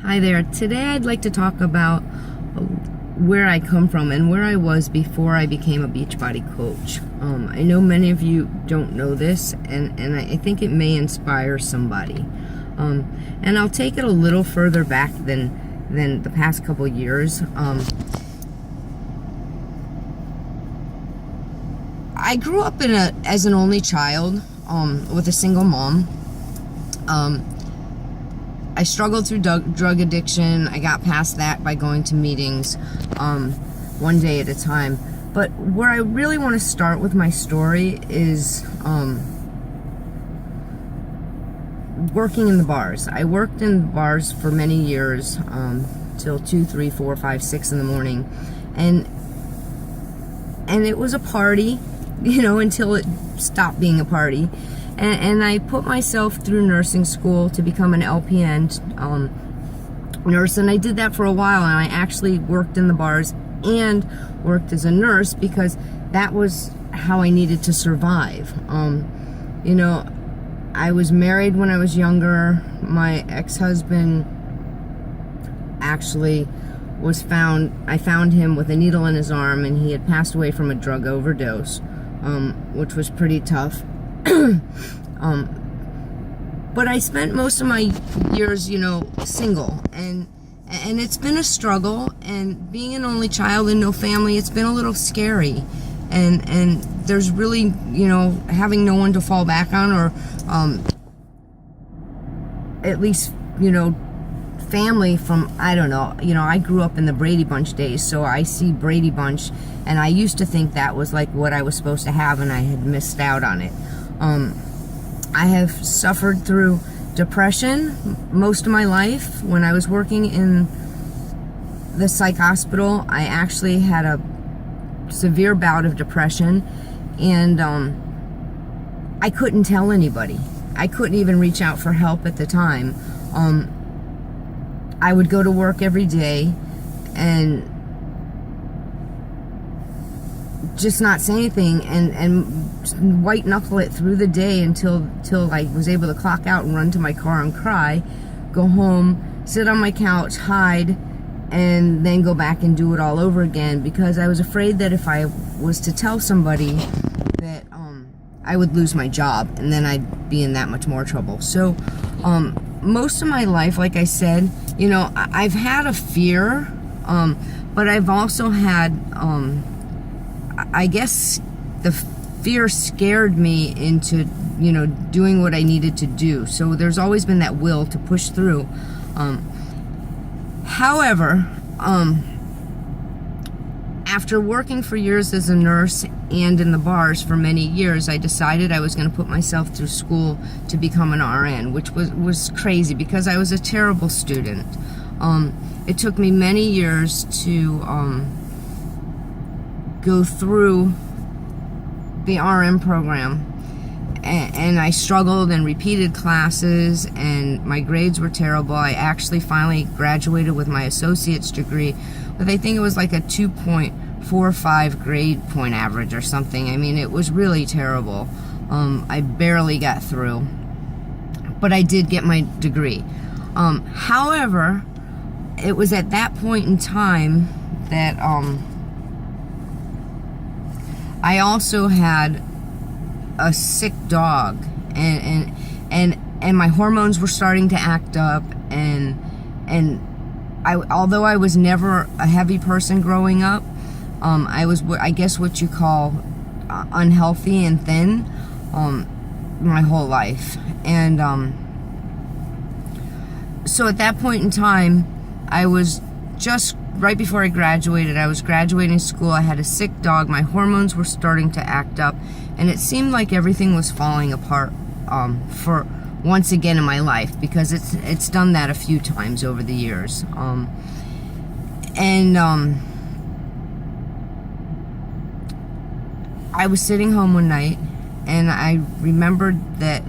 Hi there. Today I'd like to talk about where I come from and where I was before I became a Beachbody coach. I know many of you don't know this, and I think it may inspire somebody. And I'll take it a little further back than the past couple years. I grew up as an only child with a single mom. I struggled through drug addiction. I got past that by going to meetings one day at a time. But where I really want to start with my story is working in the bars. I worked in bars for many years, till 2, 3, 4, 5, 6 in the morning. And it was a party, until it stopped being a party. And I put myself through nursing school to become an LPN nurse, and I did that for a while, and I actually worked in the bars and worked as a nurse because that was how I needed to survive. I was married when I was younger. My ex-husband actually I found him with a needle in his arm, and he had passed away from a drug overdose, which was pretty tough. But I spent most of my years, single, and it's been a struggle, and being an only child and no family, it's been a little scary, and there's really, having no one to fall back on, or at least, family from, I don't know, I grew up in the Brady Bunch days, so I see Brady Bunch, and I used to think that was like what I was supposed to have, and I had missed out on it. I have suffered through depression most of my life. When I was working in the psych hospital, I actually had a severe bout of depression, and I couldn't tell anybody. I couldn't even reach out for help at the time. I would go to work every day and just not say anything and white knuckle it through the day until I was able to clock out and run to my car and cry, go home, sit on my couch, hide, and then go back and do it all over again, because I was afraid that if I was to tell somebody that I would lose my job, and then I'd be in that much more trouble. So most of my life, like I said, I've had a fear, but I've also had I guess the fear scared me into, doing what I needed to do. So there's always been that will to push through. However, after working for years as a nurse and in the bars for many years, I decided I was going to put myself through school to become an RN, which was crazy because I was a terrible student. It took me many years to go through the RN program, and I struggled and repeated classes, and my grades were terrible. I actually finally graduated with my associate's degree, but I think it was like a 2.45 grade point average or something. I mean, it was really terrible. I barely got through, but I did get my degree. However, it was at that point in time that I also had a sick dog, and my hormones were starting to act up, and although I was never a heavy person growing up, I was, I guess, what you call unhealthy and thin my whole life. And so at that point in time, I was just right before I graduated. I was graduating school. I had a sick dog. My hormones were starting to act up, and it seemed like everything was falling apart for once again in my life, because it's done that a few times over the years. I was sitting home one night, and I remembered that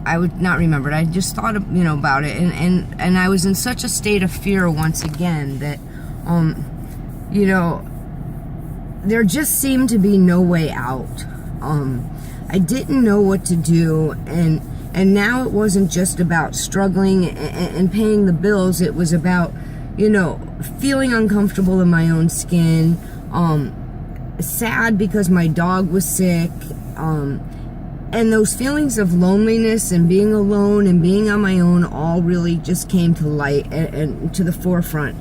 I would not remember it. I just thought about it, and I was in such a state of fear once again that there just seemed to be no way out. I didn't know what to do, and And now it wasn't just about struggling and paying the bills. It was about, feeling uncomfortable in my own skin, sad because my dog was sick, and those feelings of loneliness and being alone and being on my own all really just came to light and to the forefront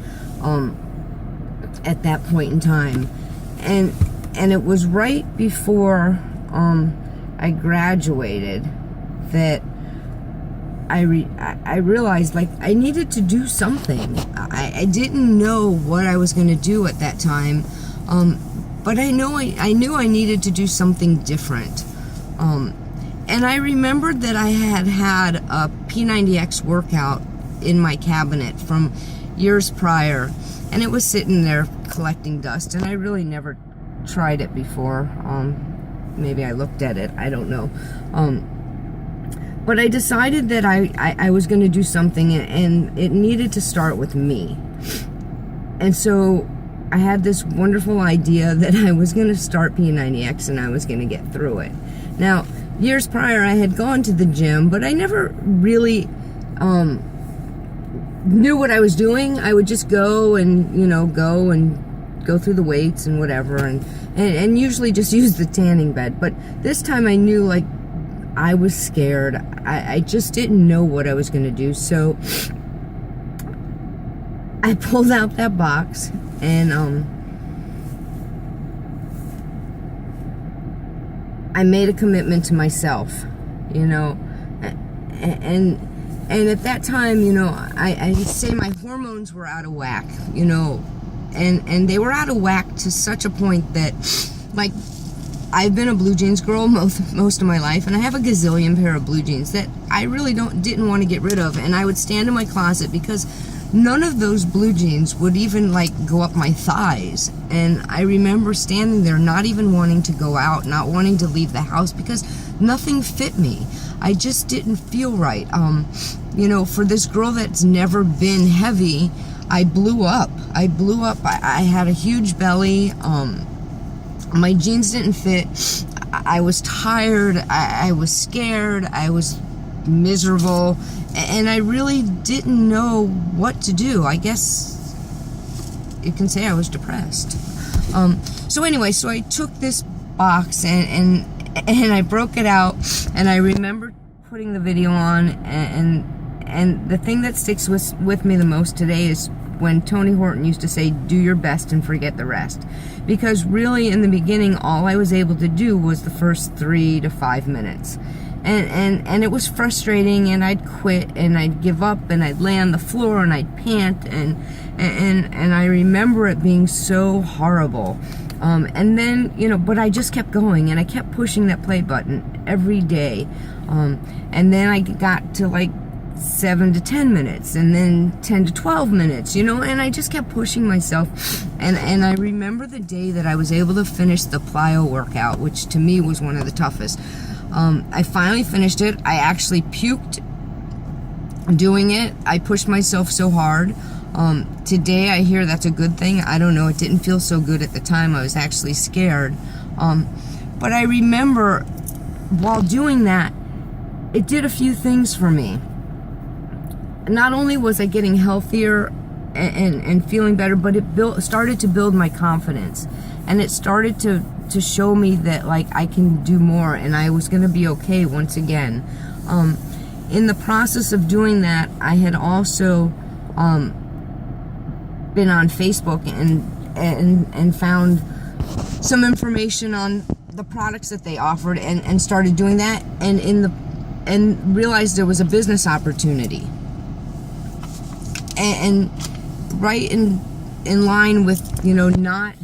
at that point in time. And it was right before I graduated that I realized, like, I needed to do something. I didn't know what I was going to do at that time, but I knew I needed to do something different. And I remembered that I had a P90X workout in my cabinet from years prior, and it was sitting there collecting dust, and I really never tried it before. Maybe I looked at it, I don't know. But I decided that I was going to do something, and it needed to start with me. And so I had this wonderful idea that I was going to start P90X and I was going to get through it. Now, years prior, I had gone to the gym, but I never really knew what I was doing. I would just go and go through the weights and whatever, and usually just use the tanning bed. But this time I knew, like, I was scared. I just didn't know what I was going to do. So I pulled out that box and I made a commitment to myself, and at that time, I say my hormones were out of whack, and they were out of whack to such a point that, like, I've been a blue jeans girl most of my life, and I have a gazillion pair of blue jeans that I really didn't want to get rid of, and I would stand in my closet because none of those blue jeans would even, like, go up my thighs. And I remember standing there not even wanting to go out, not wanting to leave the house because nothing fit me. I just didn't feel right. For this girl that's never been heavy, I blew up. I had a huge belly. My jeans didn't fit. I was tired. I was scared. I was miserable. And I really didn't know what to do. I guess you can say I was depressed. So I took this box and I broke it out, and I remember putting the video on, and the thing that sticks with me the most today is when Tony Horton used to say, do your best and forget the rest. Because really, in the beginning, all I was able to do was the first 3 to 5 minutes. And it was frustrating, and I'd quit, and I'd give up, and I'd lay on the floor, and I'd pant, and I remember it being so horrible. And then, but I just kept going, and I kept pushing that play button every day. And then I got to, like, 7 to 10 minutes, and then 10 to 12 minutes, and I just kept pushing myself. And I remember the day that I was able to finish the plyo workout, which to me was one of the toughest. I finally finished it. I actually puked doing it. I pushed myself so hard. Today I hear that's a good thing. I don't know. It didn't feel so good at the time. I was actually scared. But I remember while doing that, it did a few things for me. Not only was I getting healthier and feeling better, but it started to build my confidence. And it started to show me that, like, I can do more, and I was going to be okay once again. In the process of doing that, I had also been on Facebook and found some information on the products that they offered, and started doing that, and realized there was a business opportunity. And right in line with, not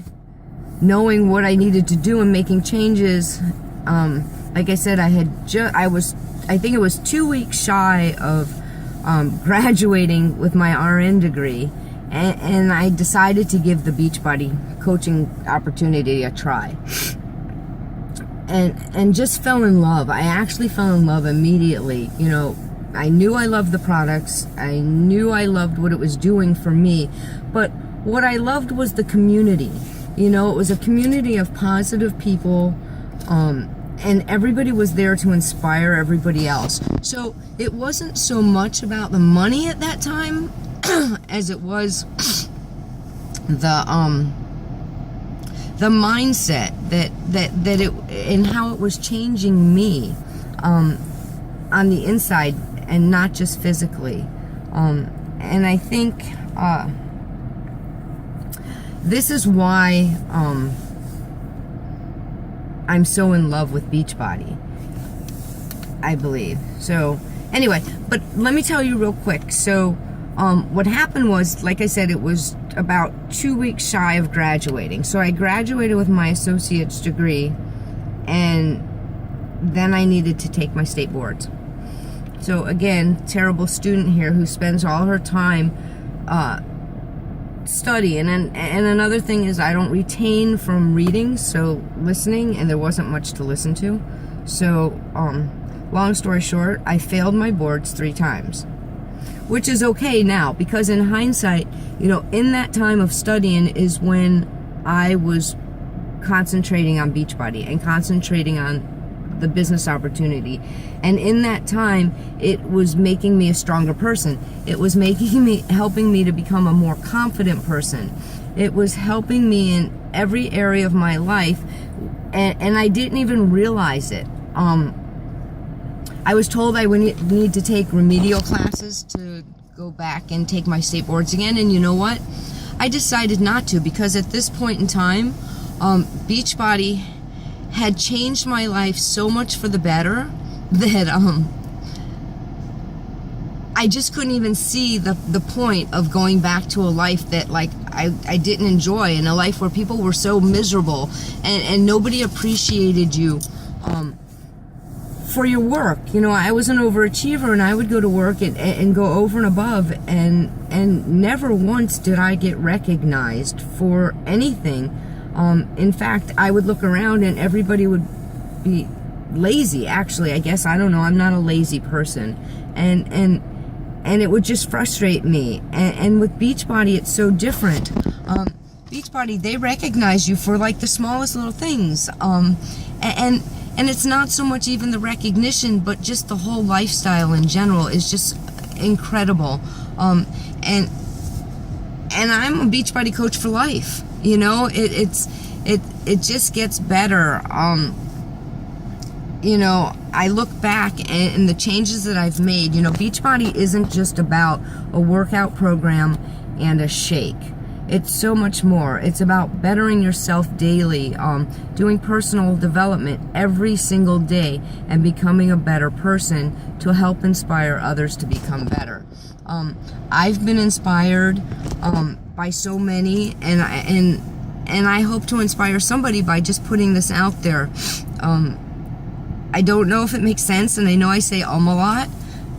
knowing what I needed to do and making changes. Like I said, I think it was 2 weeks shy of graduating with my RN degree, and I decided to give the Beachbody coaching opportunity a try. And just fell in love. I actually fell in love immediately. I knew I loved the products. I knew I loved what it was doing for me. But what I loved was the community. It was a community of positive people, and and everybody was there to inspire everybody else. So it wasn't so much about the money at that time as it was the mindset that it, and how it was changing me on the inside and not just physically. And I think this is why I'm so in love with Beachbody, I believe. So anyway, but let me tell you real quick. So what happened was, like I said, it was about 2 weeks shy of graduating. So I graduated with my associate's degree, and then I needed to take my state boards. So again, terrible student here who spends all her time studying. And another thing is I don't retain from reading, so listening, and there wasn't much to listen to. So long story short, I failed my boards 3 times. Which is okay now, because in hindsight, you know, in that time of studying is when I was concentrating on Beachbody and concentrating on the business opportunity. And in that time, it was making me a stronger person. It was helping me to become a more confident person. It was helping me in every area of my life, and I didn't even realize it. I was told I would need to take remedial classes to go back and take my state boards again, and you know what? I decided not to, because at this point in time, Beachbody had changed my life so much for the better that I just couldn't even see the point of going back to a life that, like, I didn't enjoy, and a life where people were so miserable and nobody appreciated you for your work. You know, I was an overachiever, and I would go to work and go over and above, and never once did I get recognized for anything. In fact, I would look around and everybody would be lazy, actually, I guess. I don't know. I'm not a lazy person. And it would just frustrate me. And with Beachbody, it's so different. Beachbody, they recognize you for, like, the smallest little things. And it's not so much even the recognition, but just the whole lifestyle in general is just incredible. And I'm a Beachbody coach for life. You know, it just gets better. You know, I look back and the changes that I've made. You know, Beachbody isn't just about a workout program and a shake. It's so much more. It's about bettering yourself daily, doing personal development every single day, and becoming a better person to help inspire others to become better. I've been inspired by so many, and I hope to inspire somebody by just putting this out there. I don't know if it makes sense, and I know I say a lot,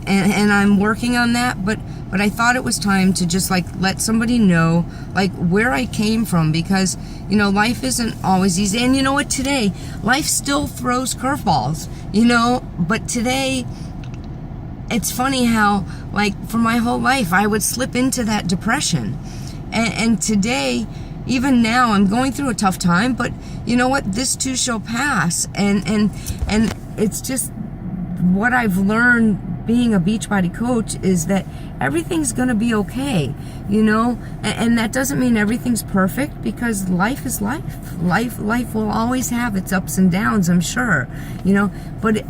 and I'm working on that, but I thought it was time to just, like, let somebody know, like, where I came from, because, you know, life isn't always easy. And you know what, today, life still throws curveballs, you know, but today, it's funny how, like, for my whole life, I would slip into that depression. And today, even now, I'm going through a tough time, but you know what, this too shall pass. And it's just what I've learned being a Beachbody coach is that everything's gonna be okay, you know, and that doesn't mean everything's perfect, because life is life. Life will always have its ups and downs, I'm sure, you know, but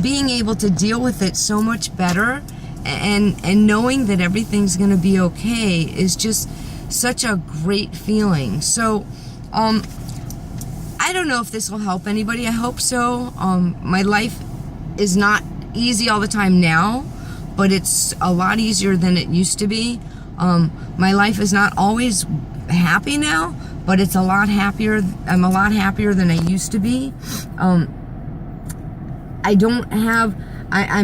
being able to deal with it so much better, and knowing that everything's gonna be okay is just such a great feeling. So I don't know if this will help anybody. I hope so. My life is not easy all the time now, but it's a lot easier than it used to be. My life is not always happy now, but it's a lot happier. I'm a lot happier than I used to be. I'm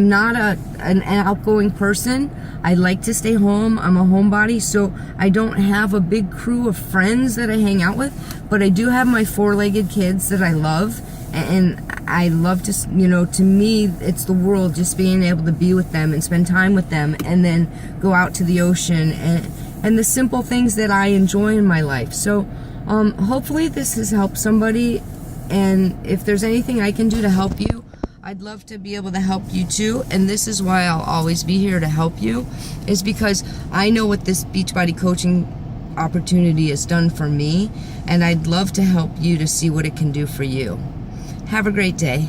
not an outgoing person. I like to stay home. I'm a homebody, so I don't have a big crew of friends that I hang out with, but I do have my 4-legged kids that I love, and I love to, you know, to me, it's the world, just being able to be with them and spend time with them, and then go out to the ocean, and the simple things that I enjoy in my life. So hopefully this has helped somebody. And if there's anything I can do to help you, I'd love to be able to help you too. And this is why I'll always be here to help you, is because I know what this Beachbody coaching opportunity has done for me, and I'd love to help you to see what it can do for you. Have a great day.